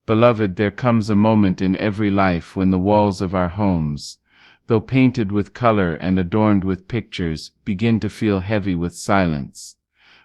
Beloved, there comes a moment in every life when the walls of our homes, though painted with color and adorned with pictures, begin to feel heavy with silence.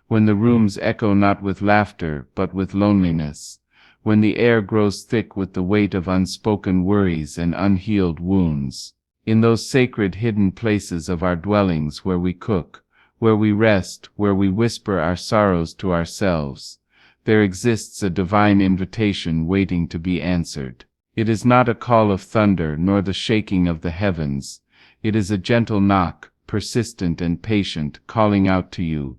When the rooms echo not with laughter but with loneliness. When the air grows thick with the weight of unspoken worries and unhealed wounds. In those sacred hidden places of our dwellings where we cook, where we rest, where we whisper our sorrows to ourselves, there exists a divine invitation waiting to be answered. It is not a call of thunder nor the shaking of the heavens. It is a gentle knock, persistent and patient, calling out to you.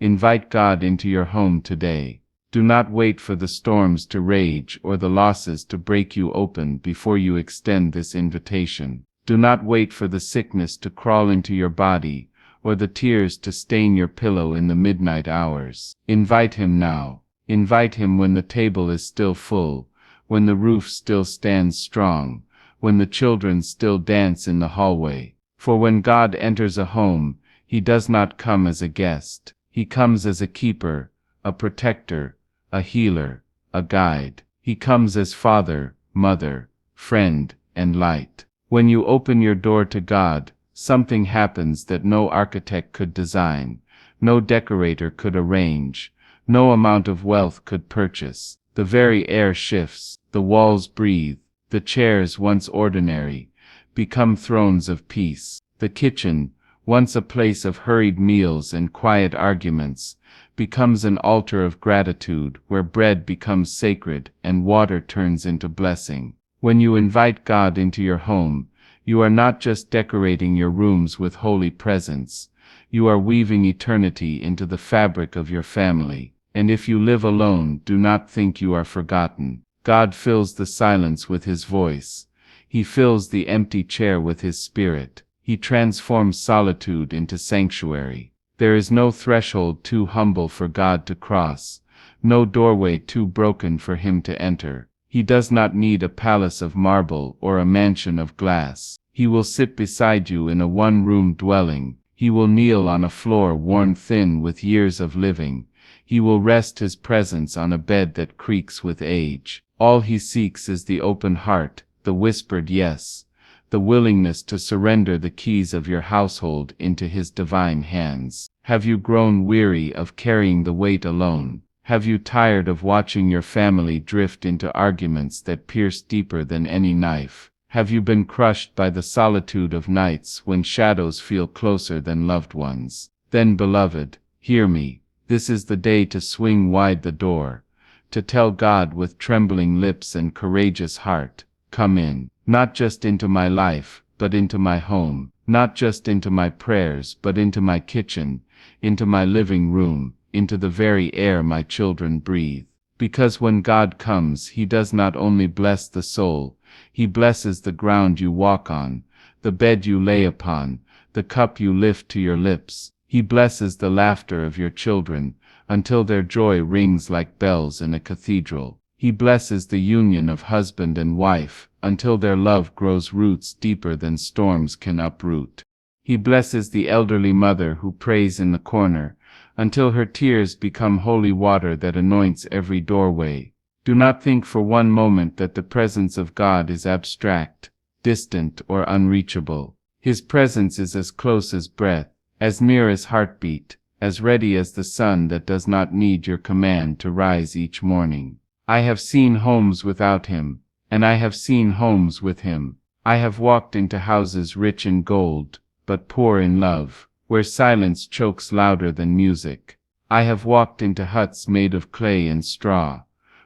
Invite God into your home today. Do not wait for the storms to rage or the losses to break you open before you extend this invitation. Do not wait for the sickness to crawl into your body, or the tears to stain your pillow in the midnight hours. Invite Him now. Invite Him when the table is still full, when the roof still stands strong, when the children still dance in the hallway. For when God enters a home, He does not come as a guest. He comes as a keeper, a protector, a healer, a guide. He comes as Father, Mother, friend, and light. When you open your door to God, something happens that no architect could design, no decorator could arrange, no amount of wealth could purchase. The very air shifts, the walls breathe, the chairs once ordinary become thrones of peace. The kitchen, once a place of hurried meals and quiet arguments, becomes an altar of gratitude where bread becomes sacred and water turns into blessing. When you invite God into your home, you are not just decorating your rooms with holy presents, you are weaving eternity into the fabric of your family. And if you live alone, do not think you are forgotten. God fills the silence with His voice. He fills the empty chair with His Spirit. He transforms solitude into sanctuary. There is no threshold too humble for God to cross, no doorway too broken for Him to enter. He does not need a palace of marble or a mansion of glass. He will sit beside you in a one-room dwelling. He will kneel on a floor worn thin with years of living. He will rest His presence on a bed that creaks with age. All He seeks is the open heart, the whispered yes, the willingness to surrender the keys of your household into His divine hands. Have you grown weary of carrying the weight alone? Have you tired of watching your family drift into arguments that pierce deeper than any knife? Have you been crushed by the solitude of nights when shadows feel closer than loved ones? Then, beloved, hear me. This is the day to swing wide the door, to tell God with trembling lips and courageous heart, come in, not just into my life, but into my home, not just into my prayers, but into my kitchen, into my living room, into the very air my children breathe. Because when God comes, He does not only bless the soul, He blesses the ground you walk on, the bed you lay upon, the cup you lift to your lips. He blesses the laughter of your children, until their joy rings like bells in a cathedral. He blesses the union of husband and wife, until their love grows roots deeper than storms can uproot. He blesses the elderly mother who prays in the corner, until her tears become holy water that anoints every doorway. Do not think for one moment that the presence of God is abstract, distant, or unreachable. His presence is as close as breath, as near as heartbeat, as ready as the sun that does not need your command to rise each morning. I have seen homes without Him, and I have seen homes with Him. I have walked into houses rich in gold, but poor in love, where silence chokes louder than music. I have walked into huts made of clay and straw,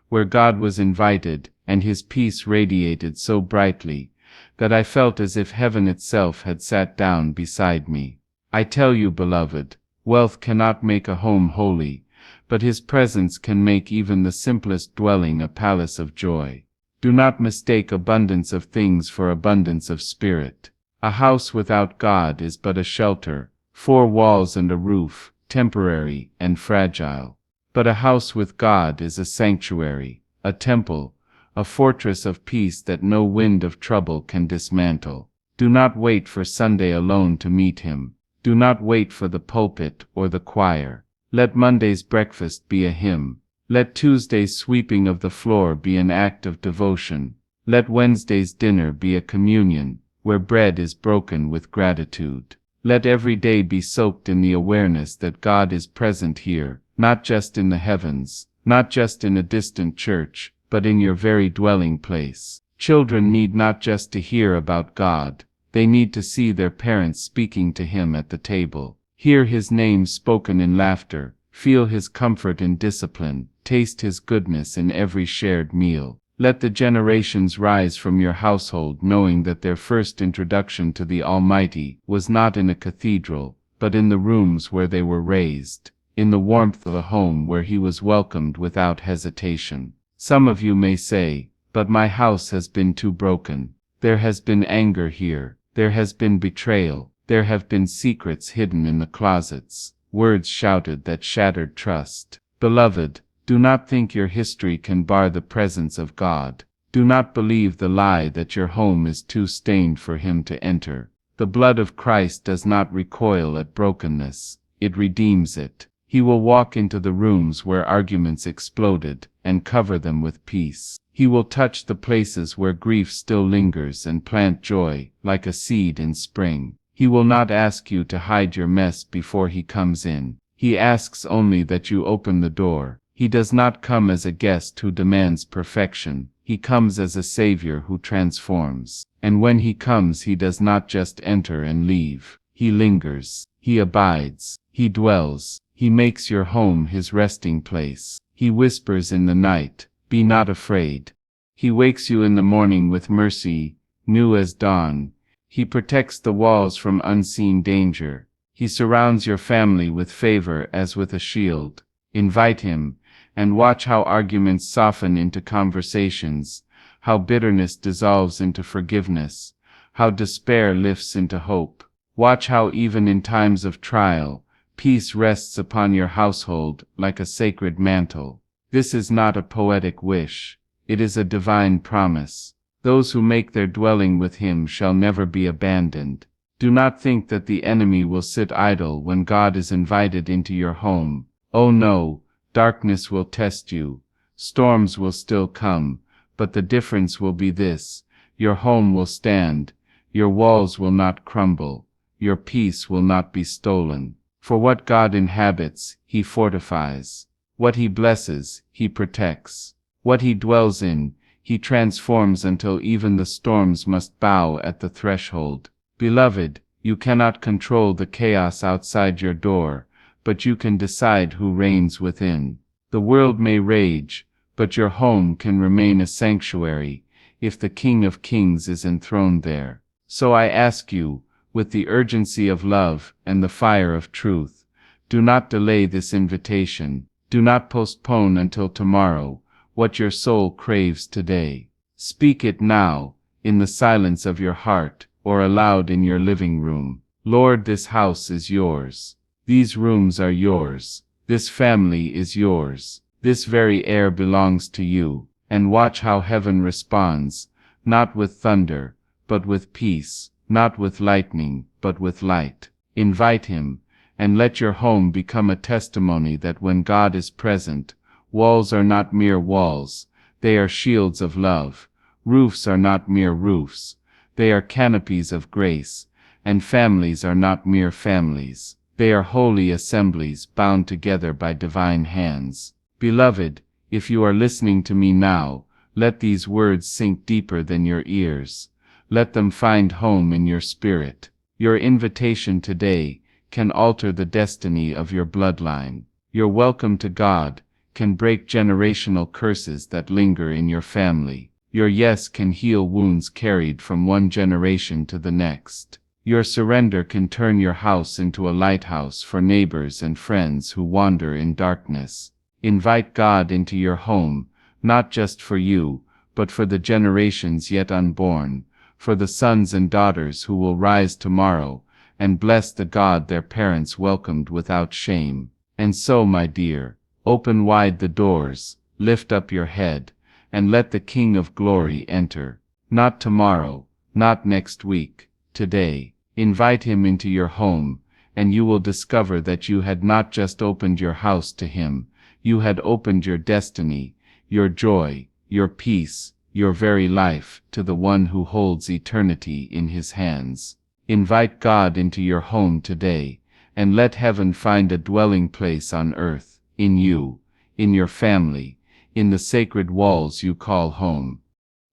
where God was invited, and His peace radiated so brightly, that I felt as if heaven itself had sat down beside me. I tell you, beloved, wealth cannot make a home holy, but His presence can make even the simplest dwelling a palace of joy. Do not mistake abundance of things for abundance of spirit. A house without God is but a shelter, 4 walls and a roof, temporary and fragile. But a house with God is a sanctuary, a temple, a fortress of peace that no wind of trouble can dismantle. Do not wait for Sunday alone to meet Him. Do not wait for the pulpit or the choir. Let Monday's breakfast be a hymn. Let Tuesday's sweeping of the floor be an act of devotion. Let Wednesday's dinner be a communion, where bread is broken with gratitude. Let every day be soaked in the awareness that God is present here, not just in the heavens, not just in a distant church, but in your very dwelling place. Children need not just to hear about God, they need to see their parents speaking to Him at the table. Hear His name spoken in laughter, feel His comfort in discipline, taste His goodness in every shared meal. Let the generations rise from your household knowing that their first introduction to the Almighty was not in a cathedral, but in the rooms where they were raised, in the warmth of a home where He was welcomed without hesitation. Some of you may say, "But my house has been too broken. There has been anger here, there has been betrayal, there have been secrets hidden in the closets, words shouted that shattered trust." Beloved, do not think your history can bar the presence of God. Do not believe the lie that your home is too stained for Him to enter. The blood of Christ does not recoil at brokenness, it redeems it. He will walk into the rooms where arguments exploded and cover them with peace. He will touch the places where grief still lingers and plant joy, like a seed in spring. He will not ask you to hide your mess before He comes in. He asks only that you open the door. He does not come as a guest who demands perfection. He comes as a Savior who transforms. And when He comes, He does not just enter and leave. He lingers. He abides. He dwells. He makes your home His resting place. He whispers in the night, "Be not afraid." He wakes you in the morning with mercy, new as dawn. He protects the walls from unseen danger. He surrounds your family with favor as with a shield. Invite Him, and watch how arguments soften into conversations, how bitterness dissolves into forgiveness, how despair lifts into hope. Watch how even in times of trial, peace rests upon your household like a sacred mantle. This is not a poetic wish, it is a divine promise. Those who make their dwelling with Him shall never be abandoned. Do not think that the enemy will sit idle when God is invited into your home. Oh no, darkness will test you, storms will still come, but the difference will be this: your home will stand, your walls will not crumble, your peace will not be stolen. For what God inhabits, He fortifies. What He blesses, He protects. What He dwells in, He transforms until even the storms must bow at the threshold. Beloved, you cannot control the chaos outside your door, but you can decide who reigns within. The world may rage, but your home can remain a sanctuary, if the King of Kings is enthroned there. So I ask you, with the urgency of love and the fire of truth, do not delay this invitation. Do not postpone until tomorrow what your soul craves today. Speak it now, in the silence of your heart, or aloud in your living room. Lord, this house is yours. These rooms are yours. This family is yours. This very air belongs to you. And watch how heaven responds, not with thunder, but with peace, not with lightning, but with light. Invite Him, and let your home become a testimony that when God is present, walls are not mere walls, they are shields of love. Roofs are not mere roofs, they are canopies of grace. And families are not mere families, they are holy assemblies bound together by divine hands. Beloved, if you are listening to me now, let these words sink deeper than your ears. Let them find home in your spirit. Your invitation today can alter the destiny of your bloodline. Your welcome to God can break generational curses that linger in your family. Your yes can heal wounds carried from one generation to the next. Your surrender can turn your house into a lighthouse for neighbors and friends who wander in darkness. Invite God into your home, not just for you, but for the generations yet unborn, for the sons and daughters who will rise tomorrow, and bless the God their parents welcomed without shame. And so, my dear, open wide the doors, lift up your head, and let the King of Glory enter. Not tomorrow, not next week, today. Invite Him into your home, and you will discover that you had not just opened your house to Him, you had opened your destiny, your joy, your peace, your very life, to the one who holds eternity in his hands. Invite God into your home today, and let heaven find a dwelling place on earth, in you, in your family, in the sacred walls you call home.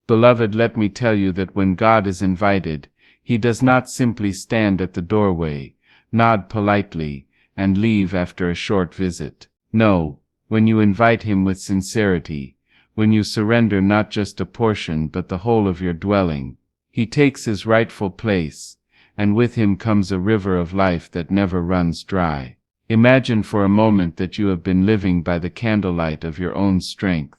Beloved, let me tell you that when God is invited, he does not simply stand at the doorway, nod politely, and leave after a short visit. No, when you invite him with sincerity, when you surrender not just a portion but the whole of your dwelling, he takes his rightful place, and with him comes a river of life that never runs dry. Imagine for a moment that you have been living by the candlelight of your own strength,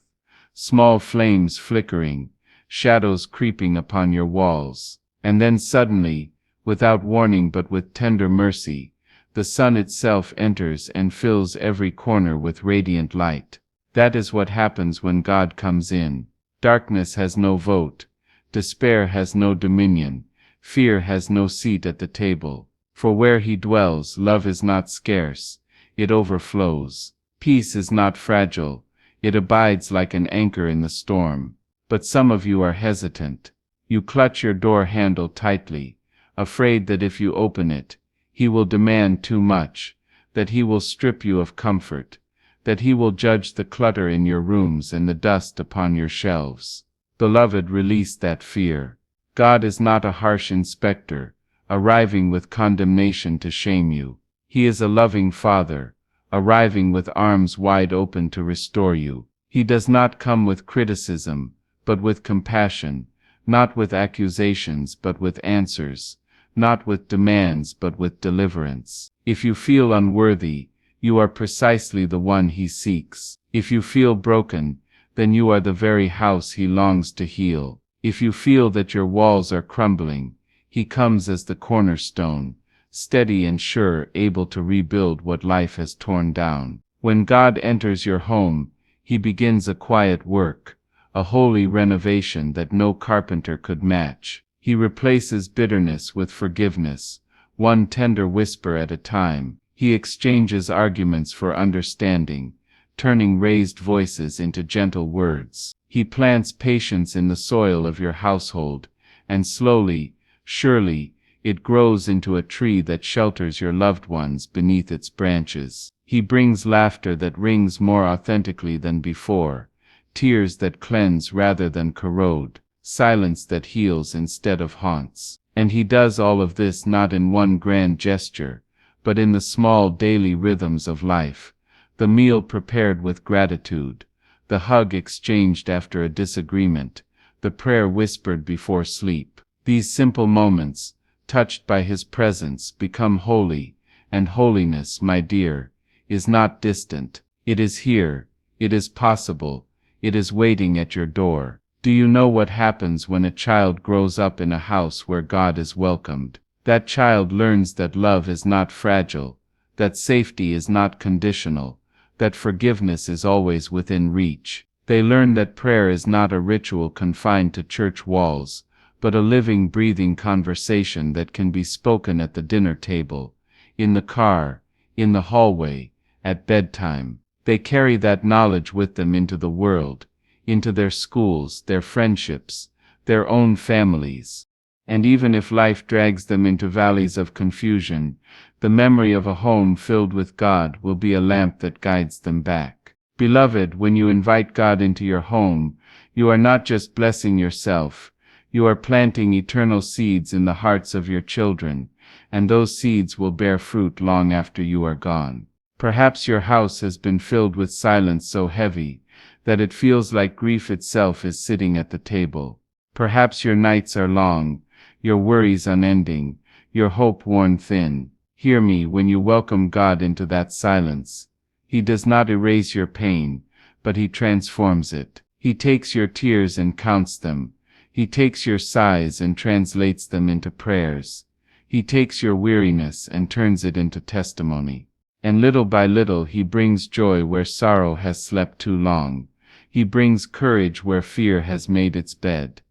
small flames flickering, shadows creeping upon your walls, and then suddenly, without warning but with tender mercy, the sun itself enters and fills every corner with radiant light. That is what happens when God comes in. Darkness has no vote, despair has no dominion, fear has no seat at the table, for where he dwells, love is not scarce, it overflows. Peace is not fragile, it abides like an anchor in the storm. But some of you are hesitant. You clutch your door handle tightly, afraid that if you open it, he will demand too much, that he will strip you of comfort, that he will judge the clutter in your rooms and the dust upon your shelves. Beloved, release that fear. God is not a harsh inspector, arriving with condemnation to shame you. He is a loving Father, arriving with arms wide open to restore you. He does not come with criticism, but with compassion, not with accusations but with answers, not with demands but with deliverance. If you feel unworthy, you are precisely the one he seeks. If you feel broken, then you are the very house he longs to heal. If you feel that your walls are crumbling, he comes as the cornerstone, steady and sure, able to rebuild what life has torn down. When God enters your home, he begins a quiet work, a holy renovation that no carpenter could match. He replaces bitterness with forgiveness, one tender whisper at a time. He exchanges arguments for understanding, turning raised voices into gentle words. He plants patience in the soil of your household, and slowly, surely, it grows into a tree that shelters your loved ones beneath its branches. He brings laughter that rings more authentically than before, tears that cleanse rather than corrode, silence that heals instead of haunts. And he does all of this not in one grand gesture, but in the small daily rhythms of life, the meal prepared with gratitude, the hug exchanged after a disagreement, the prayer whispered before sleep. These simple moments, touched by his presence, become holy, and holiness, my dear, is not distant. It is here, it is possible, it is waiting at your door. Do you know what happens when a child grows up in a house where God is welcomed? That child learns that love is not fragile, that safety is not conditional, that forgiveness is always within reach. They learn that prayer is not a ritual confined to church walls, but a living, breathing conversation that can be spoken at the dinner table, in the car, in the hallway, at bedtime. They carry that knowledge with them into the world, into their schools, their friendships, their own families. And even if life drags them into valleys of confusion, the memory of a home filled with God will be a lamp that guides them back. Beloved, when you invite God into your home, you are not just blessing yourself, you are planting eternal seeds in the hearts of your children, and those seeds will bear fruit long after you are gone. Perhaps your house has been filled with silence so heavy that it feels like grief itself is sitting at the table. Perhaps your nights are long, your worries unending, your hope worn thin. Hear me when you welcome God into that silence. He does not erase your pain, but he transforms it. He takes your tears and counts them. He takes your sighs and translates them into prayers. He takes your weariness and turns it into testimony. And little by little he brings joy where sorrow has slept too long. He brings courage where fear has made its bed.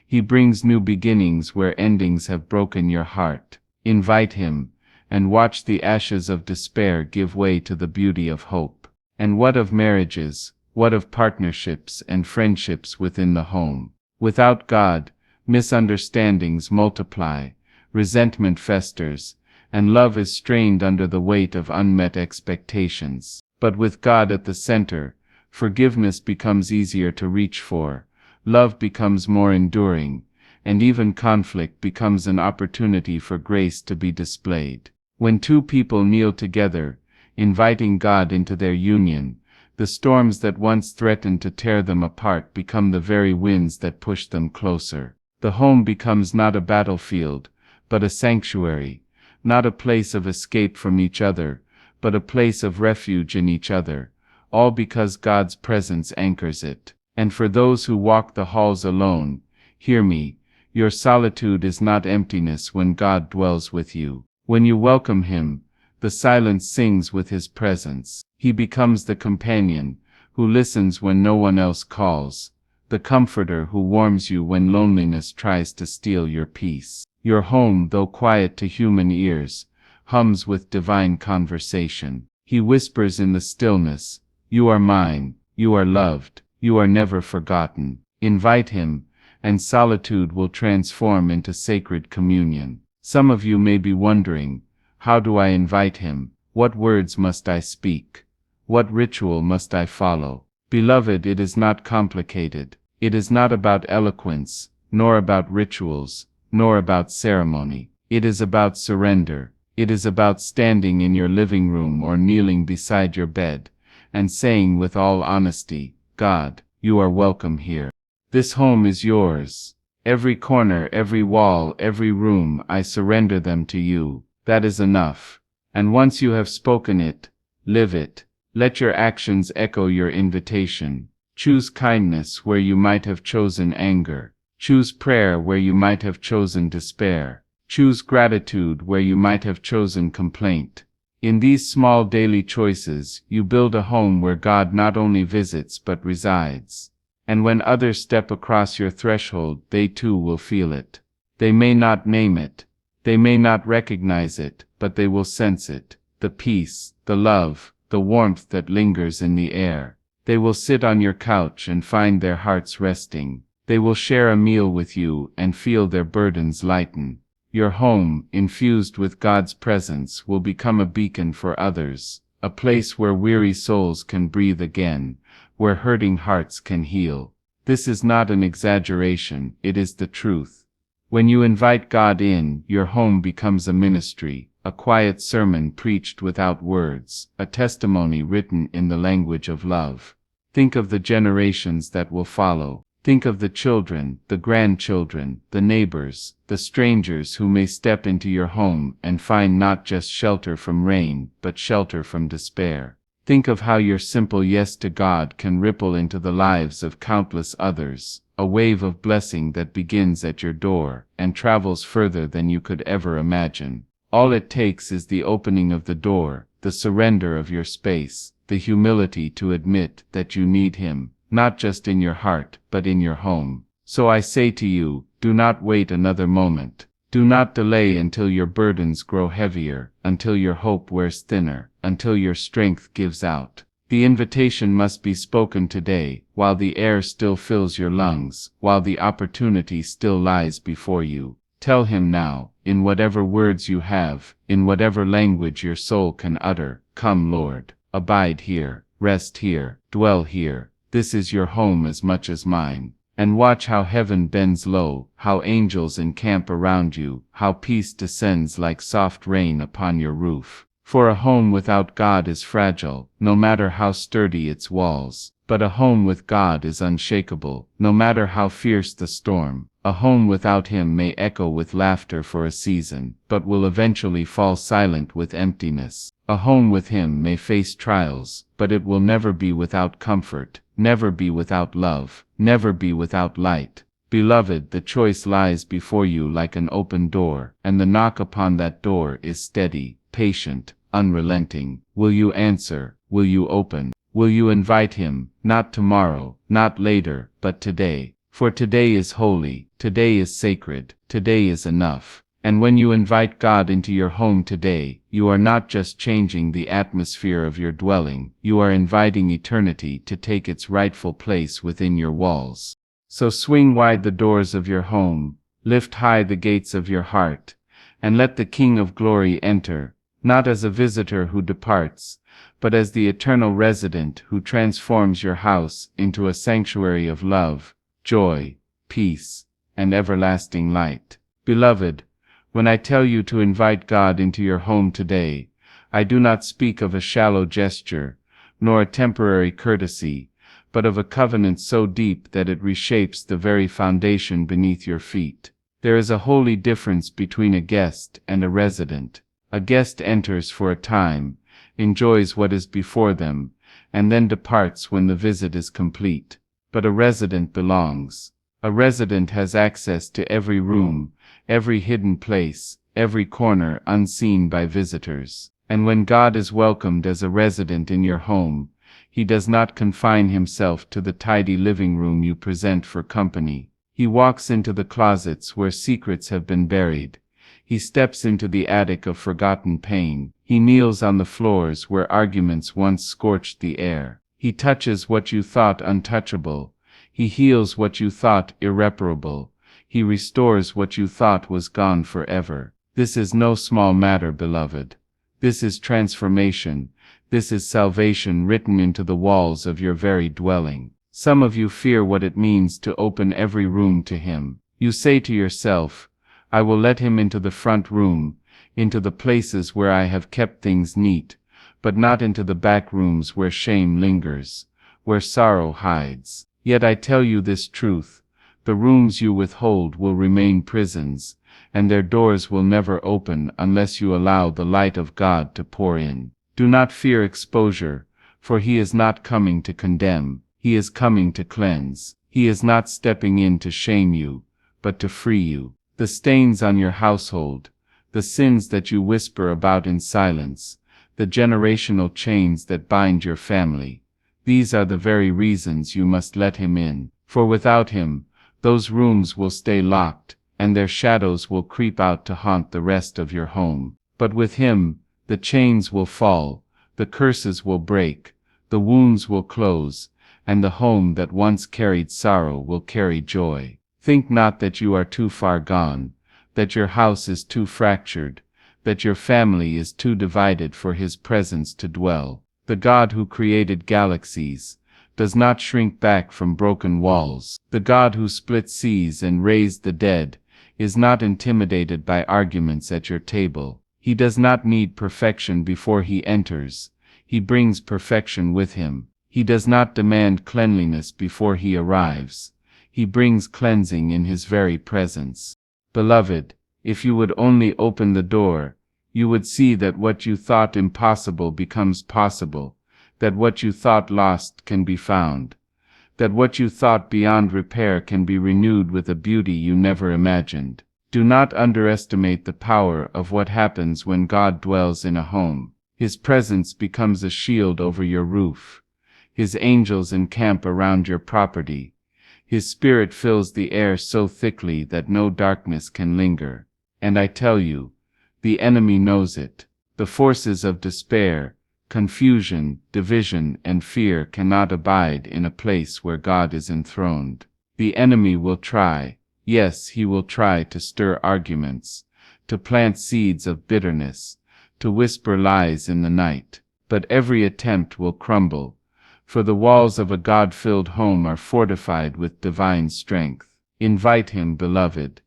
He brings new beginnings where endings have broken your heart. Invite him, and watch the ashes of despair give way to the beauty of hope. And what of marriages, what of partnerships and friendships within the home? Without God, misunderstandings multiply, resentment festers, and love is strained under the weight of unmet expectations. But with God at the center, forgiveness becomes easier to reach for, love becomes more enduring, and even conflict becomes an opportunity for grace to be displayed. When two people kneel together, inviting God into their union, the storms that once threatened to tear them apart become the very winds that push them closer. The home becomes not a battlefield, but a sanctuary, not a place of escape from each other, but a place of refuge in each other, all because God's presence anchors it. And for those who walk the halls alone, hear me, your solitude is not emptiness when God dwells with you. When you welcome Him, the silence sings with His presence. He becomes the companion, who listens when no one else calls, the comforter who warms you when loneliness tries to steal your peace. Your home, though quiet to human ears, hums with divine conversation. He whispers in the stillness, "You are mine, you are loved, you are never forgotten." Invite Him, and solitude will transform into sacred communion. Some of you may be wondering, how do I invite Him? What words must I speak? What ritual must I follow? Beloved, it is not complicated. It is not about eloquence, nor about rituals, nor about ceremony. It is about surrender. It is about standing in your living room or kneeling beside your bed, and saying with all honesty, "God, you are welcome here. This home is yours. Every corner, every wall, every room, I surrender them to you." That is enough. And once you have spoken it, live it. Let your actions echo your invitation. Choose kindness where you might have chosen anger. Choose prayer where you might have chosen despair. Choose gratitude where you might have chosen complaint. In these small daily choices, you build a home where God not only visits but resides. And when others step across your threshold, they too will feel it. They may not name it. They may not recognize it, but they will sense it. The peace, the love, the warmth that lingers in the air. They will sit on your couch and find their hearts resting. They will share a meal with you and feel their burdens lighten. Your home, infused with God's presence, will become a beacon for others, a place where weary souls can breathe again, where hurting hearts can heal. This is not an exaggeration, it is the truth. When you invite God in, your home becomes a ministry, a quiet sermon preached without words, a testimony written in the language of love. Think of the generations that will follow. Think of the children, the grandchildren, the neighbors, the strangers who may step into your home and find not just shelter from rain, but shelter from despair. Think of how your simple yes to God can ripple into the lives of countless others, a wave of blessing that begins at your door and travels further than you could ever imagine. All it takes is the opening of the door, the surrender of your space, the humility to admit that you need Him, not just in your heart, but in your home. So I say to you, do not wait another moment. Do not delay until your burdens grow heavier, until your hope wears thinner, until your strength gives out. The invitation must be spoken today, while the air still fills your lungs, while the opportunity still lies before you. Tell Him now, in whatever words you have, in whatever language your soul can utter, "Come, Lord, abide here, rest here, dwell here. This is your home as much as mine." And watch how heaven bends low, how angels encamp around you, how peace descends like soft rain upon your roof. For a home without God is fragile, no matter how sturdy its walls. But a home with God is unshakable, no matter how fierce the storm. A home without Him may echo with laughter for a season, but will eventually fall silent with emptiness. A home with Him may face trials, but it will never be without comfort, never be without love, never be without light. Beloved, the choice lies before you like an open door, and the knock upon that door is steady, patient, unrelenting. Will you answer? Will you open? Will you invite Him, not tomorrow, not later, but today? For today is holy, today is sacred, today is enough. And when you invite God into your home today, you are not just changing the atmosphere of your dwelling, you are inviting eternity to take its rightful place within your walls. So swing wide the doors of your home, lift high the gates of your heart, and let the King of Glory enter, not as a visitor who departs, but as the eternal resident who transforms your house into a sanctuary of love, joy, peace, and everlasting light. Beloved, when I tell you to invite God into your home today, I do not speak of a shallow gesture, nor a temporary courtesy, but of a covenant so deep that it reshapes the very foundation beneath your feet. There is a holy difference between a guest and a resident. A guest enters for a time, enjoys what is before them, and then departs when the visit is complete. But a resident belongs. A resident has access to every room, every hidden place, every corner unseen by visitors. And when God is welcomed as a resident in your home, He does not confine Himself to the tidy living room you present for company. He walks into the closets where secrets have been buried. He steps into the attic of forgotten pain. He kneels on the floors where arguments once scorched the air. He touches what you thought untouchable. He heals what you thought irreparable. He restores what you thought was gone forever. This is no small matter, beloved. This is transformation. This is salvation written into the walls of your very dwelling. Some of you fear what it means to open every room to Him. You say to yourself, I will let Him into the front room, into the places where I have kept things neat, but not into the back rooms where shame lingers, where sorrow hides. Yet I tell you this truth, the rooms you withhold will remain prisons, and their doors will never open unless you allow the light of God to pour in. Do not fear exposure, for He is not coming to condemn, He is coming to cleanse. He is not stepping in to shame you, but to free you. The stains on your household, the sins that you whisper about in silence, the generational chains that bind your family, these are the very reasons you must let Him in. For without Him, those rooms will stay locked, and their shadows will creep out to haunt the rest of your home. But with Him, the chains will fall, the curses will break, the wounds will close, and the home that once carried sorrow will carry joy. Think not that you are too far gone, that your house is too fractured, that your family is too divided for His presence to dwell. The God who created galaxies does not shrink back from broken walls. The God who split seas and raised the dead is not intimidated by arguments at your table. He does not need perfection before He enters. He brings perfection with Him. He does not demand cleanliness before He arrives. He brings cleansing in His very presence. Beloved, if you would only open the door, you would see that what you thought impossible becomes possible, that what you thought lost can be found, that what you thought beyond repair can be renewed with a beauty you never imagined. Do not underestimate the power of what happens when God dwells in a home. His presence becomes a shield over your roof. His angels encamp around your property. His Spirit fills the air so thickly that no darkness can linger. And I tell you, the enemy knows it. The forces of despair, confusion, division, and fear cannot abide in a place where God is enthroned. The enemy will try, yes, he will try to stir arguments, to plant seeds of bitterness, to whisper lies in the night. But every attempt will crumble, for the walls of a God-filled home are fortified with divine strength. Invite Him, beloved,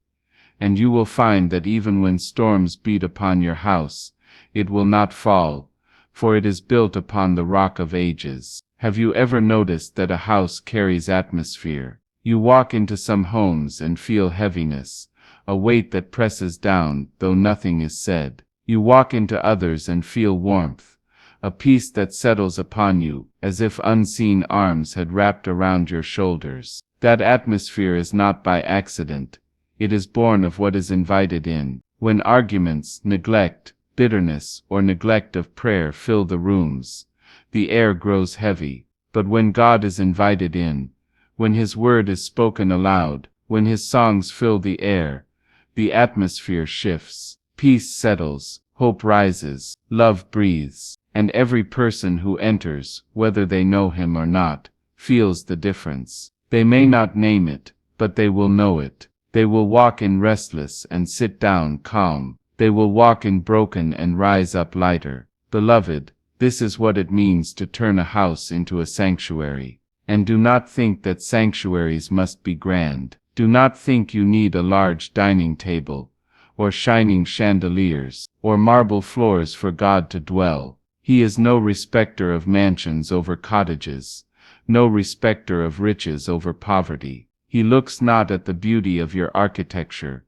and you will find that even when storms beat upon your house, it will not fall, for it is built upon the rock of ages. Have you ever noticed that a house carries atmosphere? You walk into some homes and feel heaviness, a weight that presses down though nothing is said. You walk into others and feel warmth, a peace that settles upon you, as if unseen arms had wrapped around your shoulders. That atmosphere is not by accident. It is born of what is invited in. When arguments, neglect, bitterness, or neglect of prayer fill the rooms, the air grows heavy. But when God is invited in, when His word is spoken aloud, when His songs fill the air, the atmosphere shifts, peace settles, hope rises, love breathes, and every person who enters, whether they know him or not, feels the difference. They may not name it, but they will know it. They will walk in restless and sit down calm. They will walk in broken and rise up lighter. Beloved, this is what it means to turn a house into a sanctuary. And do not think that sanctuaries must be grand. Do not think you need a large dining table, or shining chandeliers, or marble floors for God to dwell. He is no respecter of mansions over cottages, no respecter of riches over poverty. He looks not at the beauty of your architecture,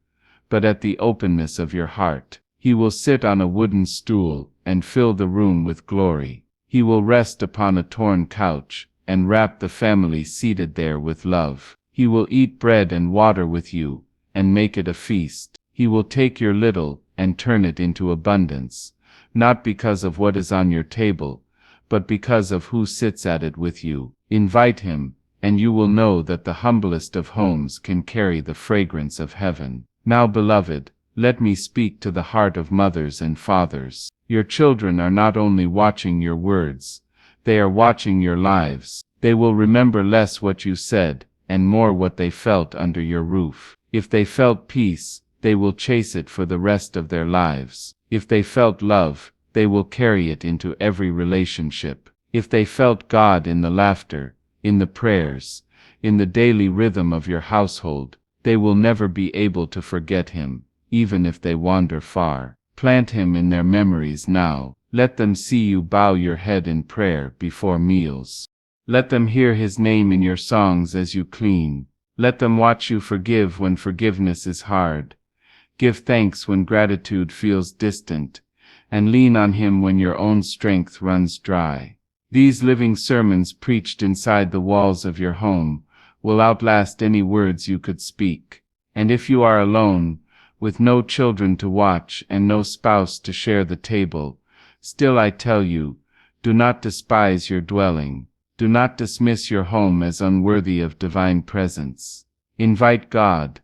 but at the openness of your heart. He will sit on a wooden stool and fill the room with glory. He will rest upon a torn couch and wrap the family seated there with love. He will eat bread and water with you and make it a feast. He will take your little and turn it into abundance, not because of what is on your table, but because of who sits at it with you. Invite him, and you will know that the humblest of homes can carry the fragrance of heaven. Now, beloved, let me speak to the heart of mothers and fathers. Your children are not only watching your words, they are watching your lives. They will remember less what you said, and more what they felt under your roof. If they felt peace, they will chase it for the rest of their lives. If they felt love, they will carry it into every relationship. If they felt God in the laughter, in the prayers, in the daily rhythm of your household, they will never be able to forget him, even if they wander far. Plant him in their memories now. Let them see you bow your head in prayer before meals. Let them hear his name in your songs as you clean. Let them watch you forgive when forgiveness is hard. Give thanks when gratitude feels distant, and lean on him when your own strength runs dry. These living sermons preached inside the walls of your home will outlast any words you could speak. And if you are alone, with no children to watch and no spouse to share the table, still I tell you, do not despise your dwelling. Do not dismiss your home as unworthy of divine presence. Invite God,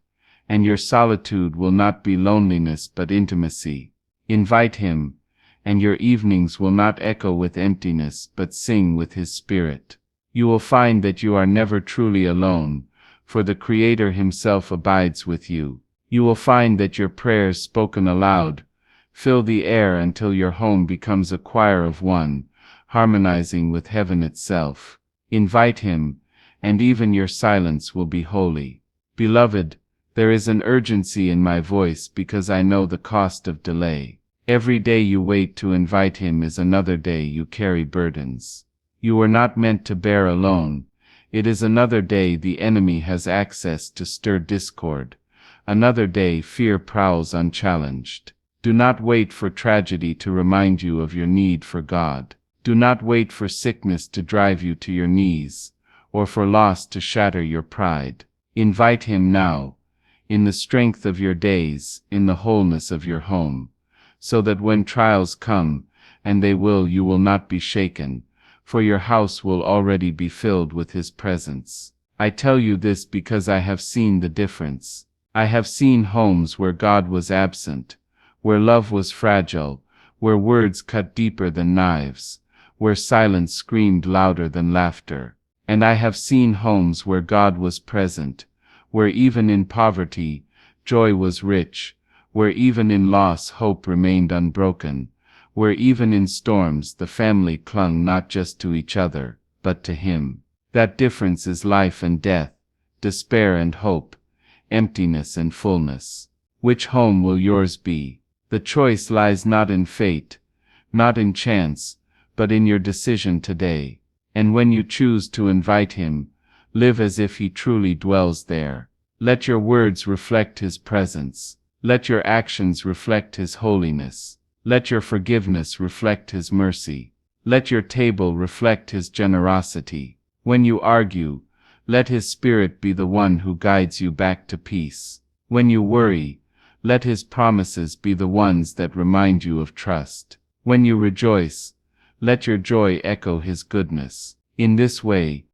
and your solitude will not be loneliness but intimacy. Invite him, and your evenings will not echo with emptiness but sing with his spirit. You will find that you are never truly alone, for the Creator himself abides with you. You will find that your prayers spoken aloud fill the air until your home becomes a choir of one, harmonizing with heaven itself. Invite him, and even your silence will be holy. Beloved, there is an urgency in my voice because I know the cost of delay. Every day you wait to invite him is another day you carry burdens you were not meant to bear alone. It is another day the enemy has access to stir discord. Another day fear prowls unchallenged. Do not wait for tragedy to remind you of your need for God. Do not wait for sickness to drive you to your knees, or for loss to shatter your pride. Invite him now, in the strength of your days, in the wholeness of your home, so that when trials come, and they will, you will not be shaken, for your house will already be filled with his presence. I tell you this because I have seen the difference. I have seen homes where God was absent, where love was fragile, where words cut deeper than knives, where silence screamed louder than laughter. And I have seen homes where God was present, where even in poverty, joy was rich, where even in loss hope remained unbroken, where even in storms the family clung not just to each other, but to him. That difference is life and death, despair and hope, emptiness and fullness. Which home will yours be? The choice lies not in fate, not in chance, but in your decision today. And when you choose to invite him, live as if he truly dwells there. Let your words reflect his presence. Let your actions reflect his holiness. Let your forgiveness reflect his mercy. Let your table reflect his generosity. When you argue, let his spirit be the one who guides you back to peace. When you worry, let his promises be the ones that remind you of trust. When you rejoice, let your joy echo his goodness. In this way,